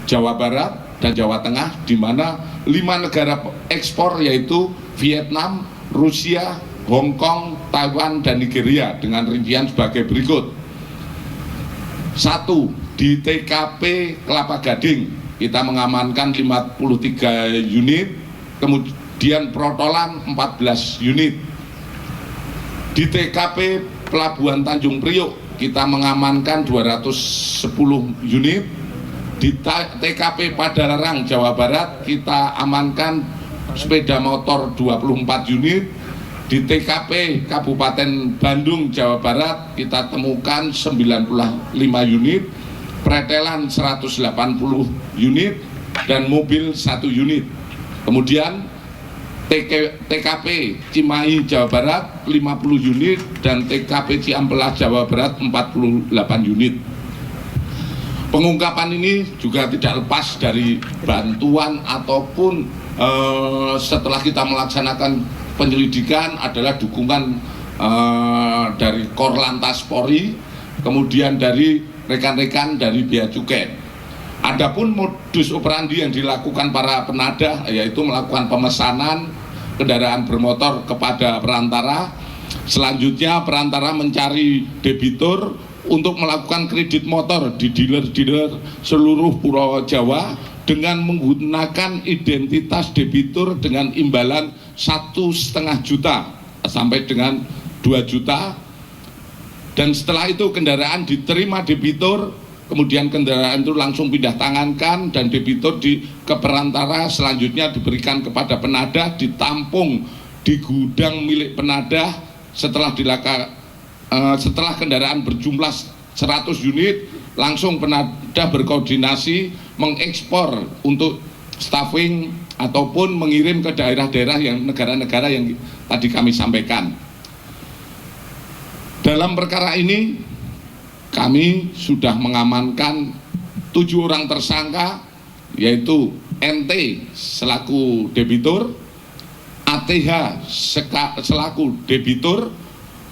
Jawa Barat dan Jawa Tengah, di mana 5 negara ekspor yaitu Vietnam, Rusia, Hong Kong, Taiwan, dan Nigeria dengan rincian sebagai berikut. 1. Di TKP Kelapa Gading kita mengamankan 53 unit, kemudian protolan 14 unit. Di TKP Pelabuhan Tanjung Priok kita mengamankan 210 unit. Di TKP Padalarang Jawa Barat kita amankan sepeda motor 24 unit. Di TKP Kabupaten Bandung Jawa Barat kita temukan 95 unit, pretelan 180 unit, dan mobil 1 unit. Kemudian TKP Cimahi Jawa Barat 50 unit dan TKP Ciamplas Jawa Barat 48 unit. Pengungkapan ini juga tidak lepas dari bantuan ataupun setelah kita melaksanakan penyelidikan adalah dukungan dari Korlantas Polri, kemudian dari rekan-rekan dari Bea Cukai. Adapun modus operandi yang dilakukan para penadah yaitu melakukan pemesanan kendaraan bermotor kepada perantara. Selanjutnya perantara mencari debitur untuk melakukan kredit motor di dealer-dealer seluruh Pulau Jawa dengan menggunakan identitas debitur dengan imbalan 1,5 juta sampai dengan 2 juta. Dan setelah itu kendaraan diterima debitur, kemudian kendaraan itu langsung pindah tangankan dan debitur ke perantara selanjutnya diberikan kepada penadah, ditampung di gudang milik penadah. Setelah kendaraan berjumlah 100 unit, langsung penadah berkoordinasi mengekspor untuk staffing ataupun mengirim ke daerah-daerah yang negara-negara yang tadi kami sampaikan. Dalam perkara ini kami sudah mengamankan 7 orang tersangka, yaitu NT selaku debitur, ATH selaku debitur,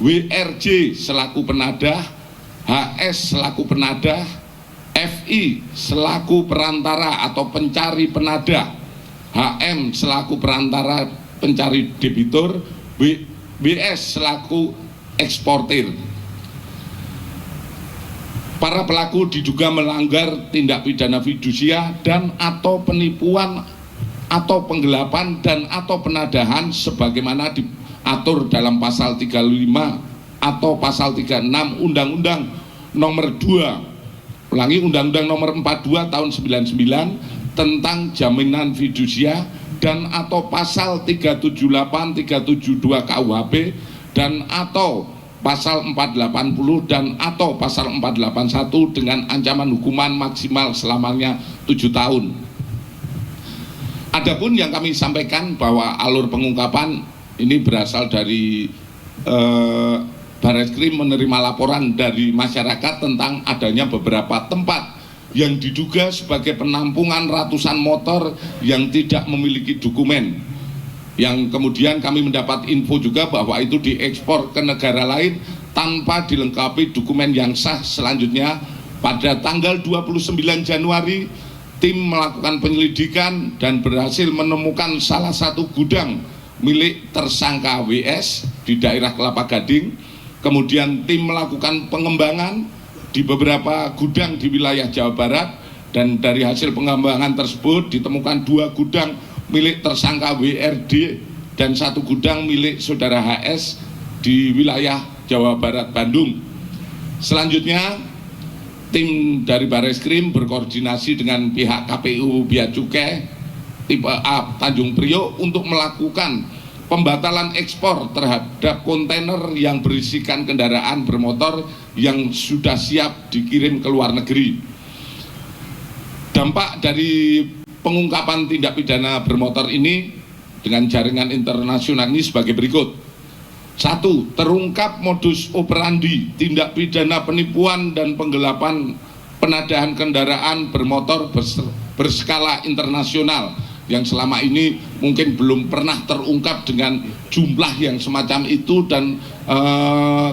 WRJ selaku penadah, HS selaku penadah, FI selaku perantara atau pencari penadah, HM selaku perantara pencari debitur, BS selaku eksportir. Para pelaku diduga melanggar tindak pidana fidusia dan atau penipuan atau penggelapan dan atau penadahan sebagaimana diatur dalam pasal 35 atau pasal 36 Undang-Undang nomor 2, Undang-Undang nomor 42 tahun 99 tentang jaminan fidusia dan atau pasal 378, 372 KUHP dan atau pasal 480 dan atau pasal 481 dengan ancaman hukuman maksimal selamanya 7 tahun. Adapun yang kami sampaikan bahwa alur pengungkapan ini berasal dari Barreskrim menerima laporan dari masyarakat tentang adanya beberapa tempat yang diduga sebagai penampungan ratusan motor yang tidak memiliki dokumen, yang kemudian kami mendapat info juga bahwa itu diekspor ke negara lain tanpa dilengkapi dokumen yang sah. Selanjutnya pada tanggal 29 Januari tim melakukan penyelidikan dan berhasil menemukan salah satu gudang milik tersangka WS di daerah Kelapa Gading. Kemudian tim melakukan pengembangan di beberapa gudang di wilayah Jawa Barat, dan dari hasil pengembangan tersebut ditemukan 2 gudang milik tersangka WRD dan 1 gudang milik saudara HS di wilayah Jawa Barat Bandung. Selanjutnya tim dari Barreskrim berkoordinasi dengan pihak KPU Bea Cukai tipe A Tanjung Priok untuk melakukan pembatalan ekspor terhadap kontainer yang berisikan kendaraan bermotor yang sudah siap dikirim ke luar negeri. Dampak dari pengungkapan tindak pidana bermotor ini dengan jaringan internasional ini sebagai berikut. 1. Terungkap modus operandi tindak pidana penipuan dan penggelapan penadahan kendaraan bermotor berskala internasional yang selama ini mungkin belum pernah terungkap dengan jumlah yang semacam itu dan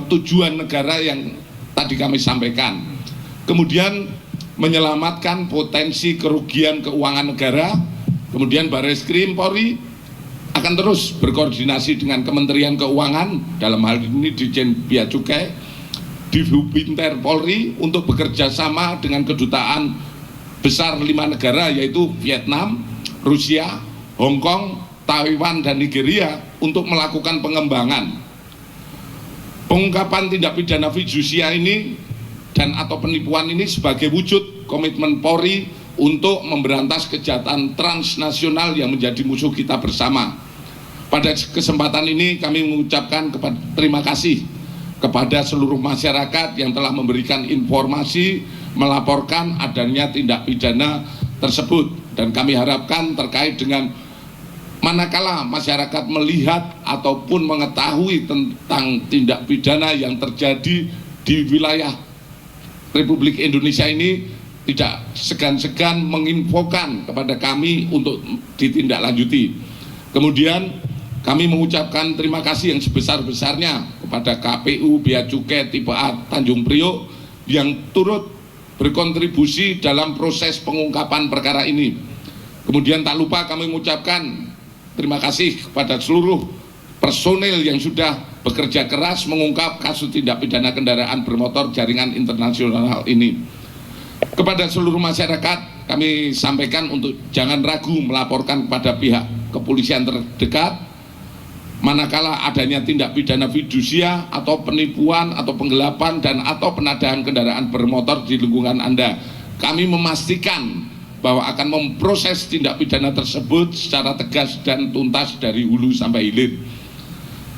tujuan negara yang tadi kami sampaikan. Kemudian menyelamatkan potensi kerugian keuangan negara. Kemudian Barreskrim Polri akan terus berkoordinasi dengan Kementerian Keuangan, dalam hal ini Ditjen Bea Cukai, Divhubinter Polri, untuk bekerja sama dengan kedutaan besar 5 negara, yaitu Vietnam, Rusia, Hong Kong, Taiwan, dan Nigeria, untuk melakukan pengembangan pengungkapan tindak pidana fidusia ini dan atau penipuan ini sebagai wujud komitmen Polri untuk memberantas kejahatan transnasional yang menjadi musuh kita bersama. Pada kesempatan ini kami mengucapkan terima kasih kepada seluruh masyarakat yang telah memberikan informasi, melaporkan adanya tindak pidana tersebut, dan kami harapkan terkait dengan manakala masyarakat melihat ataupun mengetahui tentang tindak pidana yang terjadi di wilayah Republik Indonesia ini, tidak segan-segan menginfokan kepada kami untuk ditindaklanjuti. Kemudian kami mengucapkan terima kasih yang sebesar-besarnya kepada KPU Bea Cukai Tipe A Tanjung Priok yang turut berkontribusi dalam proses pengungkapan perkara ini. Kemudian tak lupa kami mengucapkan terima kasih kepada seluruh personel yang sudah bekerja keras mengungkap kasus tindak pidana kendaraan bermotor jaringan internasional ini. Kepada seluruh masyarakat kami sampaikan untuk jangan ragu melaporkan kepada pihak kepolisian terdekat manakala adanya tindak pidana fidusia atau penipuan atau penggelapan dan atau penadahan kendaraan bermotor di lingkungan Anda. Kami memastikan bahwa akan memproses tindak pidana tersebut secara tegas dan tuntas dari hulu sampai hilir,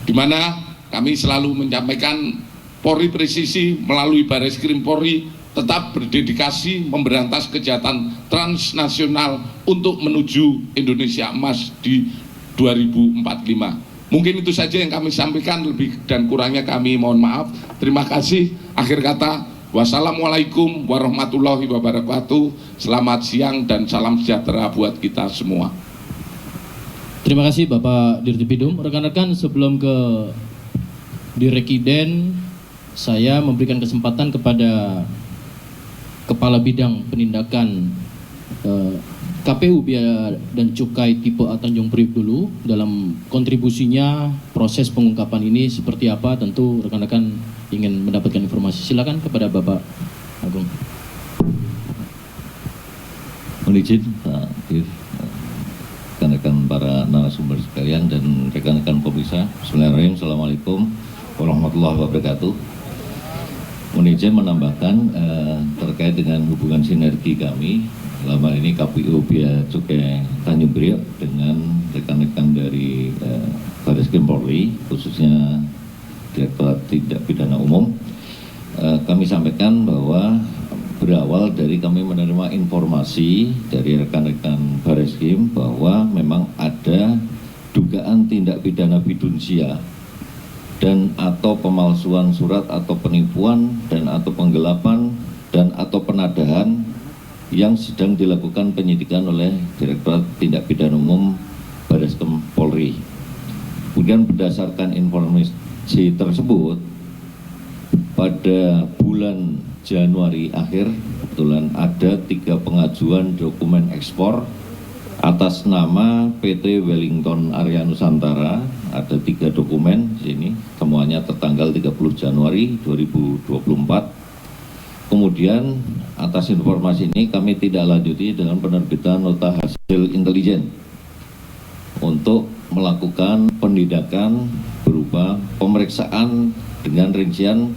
di mana kami selalu menyampaikan Polri presisi melalui Barreskrim Polri tetap berdedikasi memberantas kejahatan transnasional untuk menuju Indonesia Emas di 2045. Mungkin itu saja yang kami sampaikan, lebih dan kurangnya kami mohon maaf. Terima kasih. Akhir kata, wassalamualaikum warahmatullahi wabarakatuh. Selamat siang dan salam sejahtera buat kita semua. Terima kasih Bapak Dirtipidum. Rekan-rekan, sebelum ke Direkiden, saya memberikan kesempatan kepada Kepala Bidang Penindakan KPU Bea dan Cukai Tipe A Tanjung Priok dulu dalam kontribusinya proses pengungkapan ini seperti apa. Tentu rekan-rekan ingin mendapatkan informasi. Silakan kepada Bapak Agung. Mohon izin Pak Dir, rekan-rekan para narasumber sekalian dan rekan-rekan pemirsa. Bismillahirrahmanirrahim. Assalamualaikum warahmatullahi wabarakatuh. Mohon izin menambahkan terkait dengan hubungan sinergi kami selama ini KPU Bea Cukai Tanjung Priok dengan rekan-rekan dari Barreskrim Polri, khususnya Direktorat Tindak Pidana Umum. Kami sampaikan bahwa berawal dari kami menerima informasi dari rekan-rekan Barreskrim bahwa memang ada dugaan tindak pidana fidusia dan atau pemalsuan surat atau penipuan dan atau penggelapan dan atau penadahan yang sedang dilakukan penyidikan oleh Direktorat Tindak Pidana Umum Barreskrim Polri. Kemudian berdasarkan informasi tersebut, pada bulan Januari akhir kebetulan ada 3 pengajuan dokumen ekspor atas nama PT Wellington Area Nusantara. Ada 3 dokumen di sini, semuanya tertanggal 30 Januari 2024. Kemudian atas informasi ini kami tidak lanjuti dengan penerbitan nota hasil intelijen untuk melakukan penindakan berupa pemeriksaan dengan rincian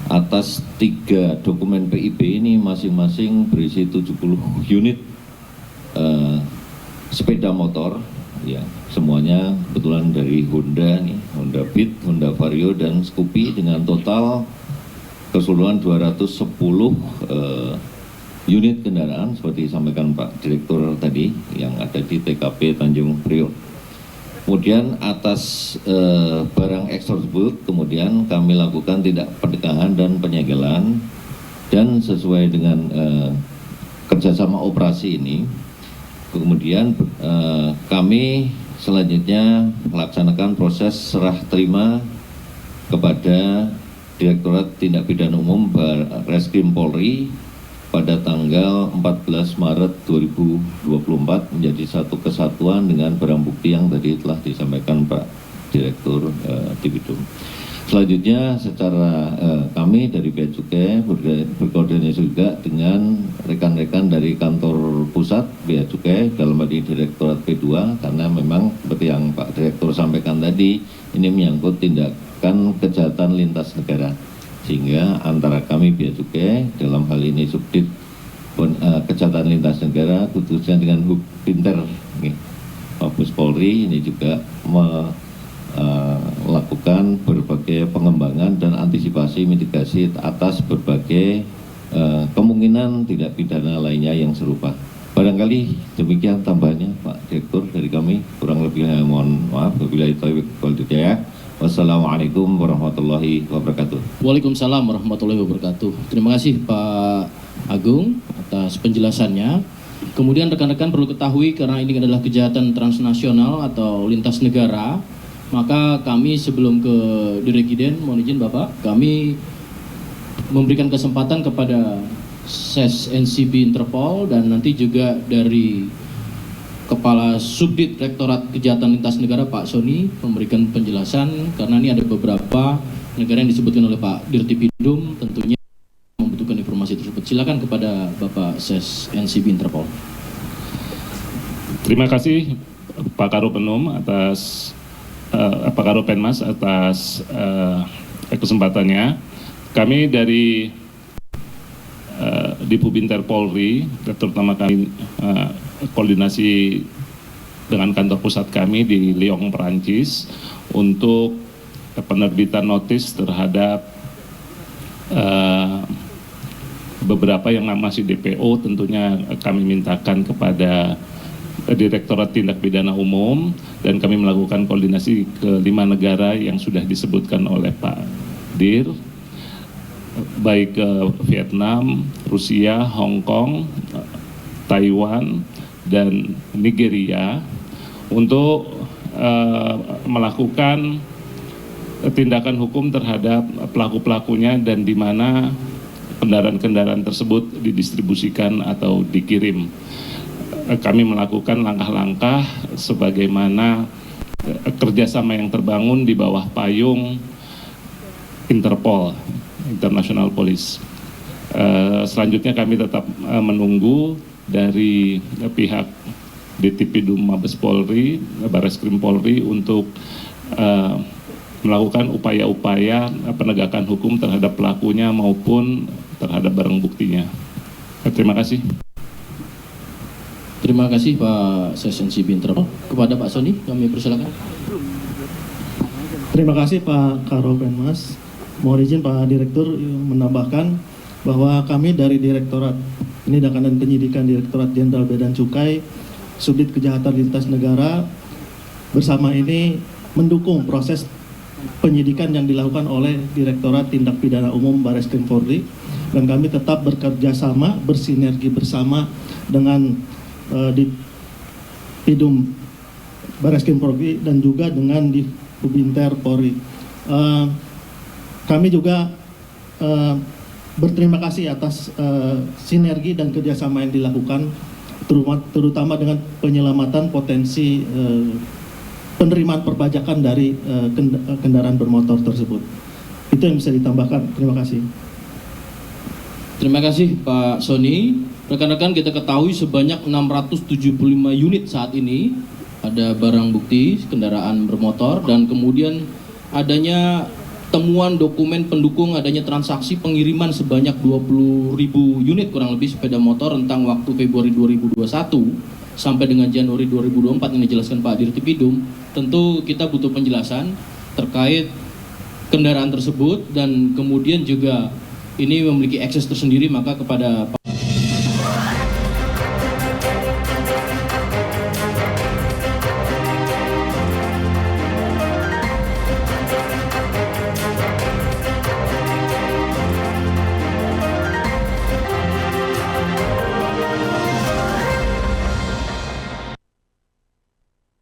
atas 3 dokumen PIB ini masing-masing berisi 70 unit sepeda motor, ya semuanya kebetulan dari Honda nih, Honda Beat, Honda Vario dan Scoopy dengan total keseluruhan 210 unit kendaraan seperti disampaikan Pak Direktur tadi yang ada di TKP Tanjung Priok. Kemudian atas barang ekspor tersebut kemudian kami lakukan tindak pencegahan dan penyegelan, dan sesuai dengan kerjasama operasi ini kemudian kami selanjutnya melaksanakan proses serah terima kepada Direktorat Tindak Pidana Umum Barreskrim Polri pada tanggal 14 Maret 2024 menjadi satu kesatuan dengan barang bukti yang tadi telah disampaikan Pak Direktur Tipidum. Selanjutnya secara kami dari Bea Cukai berkoordinasi juga dengan rekan-rekan dari kantor pusat Bea Cukai dalam hal ini Direktorat P2, karena memang seperti yang Pak Direktur sampaikan tadi, ini menyangkut tindakan kejahatan lintas negara, sehingga antara kami Bea Cukai dalam hal ini Subdit kejahatan lintas negara khususnya dengan Hubinter Mabes Polri ini juga melakukan berbagai pengembangan dan antisipasi mitigasi atas berbagai kemungkinan tindak pidana lainnya yang serupa. Barangkali demikian tambahannya Pak Direktur dari kami, kurang lebihnya mohon maaf. Wabillahi taufiq wal hidayah. Wassalamualaikum warahmatullahi wabarakatuh. Waalaikumsalam warahmatullahi wabarakatuh. Terima kasih Pak Agung atas penjelasannya. Kemudian rekan-rekan perlu ketahui, karena ini adalah kejahatan transnasional atau lintas negara, maka kami sebelum ke Direkiden, mohon izin Bapak, kami memberikan kesempatan kepada SES NCB Interpol dan nanti juga dari Kepala Subdit Rektorat Kejahatan Lintas Negara Pak Sony memberikan penjelasan, karena ini ada beberapa negara yang disebutkan oleh Pak Dirtipidum tentunya membutuhkan informasi tersebut. Silakan kepada Bapak SES NCB Interpol. Terima kasih Pak Karopenum atas Pak Karopenmas atas kesempatannya. Kami dari Dipubinter Polri, terutama kami koordinasi dengan kantor pusat kami di Lyon, Perancis untuk penerbitan notis terhadap beberapa yang masih DPO. Tentunya kami mintakan kepada Direktorat Tindak Pidana Umum, dan kami melakukan koordinasi ke 5 negara yang sudah disebutkan oleh Pak Dir, baik ke Vietnam, Rusia, Hong Kong, Taiwan, dan Nigeria, untuk melakukan tindakan hukum terhadap pelaku-pelakunya dan di mana kendaraan-kendaraan tersebut didistribusikan atau dikirim. Kami melakukan langkah-langkah sebagaimana kerjasama yang terbangun di bawah payung Interpol, International Police. Selanjutnya kami tetap menunggu dari pihak Ditipidum Mabes Polri, Barreskrim Polri untuk melakukan upaya-upaya penegakan hukum terhadap pelakunya maupun terhadap barang buktinya. Terima kasih. Terima kasih Pak SNCB Interpol. Kepada Pak Sony kami persilakan. Terima kasih Pak Karopenmas. Mohon izin Pak Direktur menambahkan bahwa kami dari Direktorat Penindakan dan Penyidikan Direktorat Jenderal Bea dan Cukai, Subdit Kejahatan Lintas Negara, bersama ini mendukung proses penyidikan yang dilakukan oleh Direktorat Tindak Pidana Umum Barreskrim Polri, dan kami tetap bekerja sama, bersinergi bersama dengan di Pidum Barreskrim Polri dan juga dengan di Hubinter Polri. Kami juga berterima kasih atas sinergi dan kerjasama yang dilakukan, terutama dengan penyelamatan potensi penerimaan perpajakan dari kendaraan bermotor tersebut. Itu yang bisa ditambahkan. Terima kasih. Terima kasih Pak Sony. Rekan-rekan, kita ketahui sebanyak 675 unit saat ini ada barang bukti kendaraan bermotor, dan kemudian adanya temuan dokumen pendukung adanya transaksi pengiriman sebanyak 20.000 unit kurang lebih sepeda motor rentang waktu Februari 2021 sampai dengan Januari 2024 yang dijelaskan Pak Dirtipidum. Tentu kita butuh penjelasan terkait kendaraan tersebut, dan kemudian juga ini memiliki akses tersendiri, maka kepada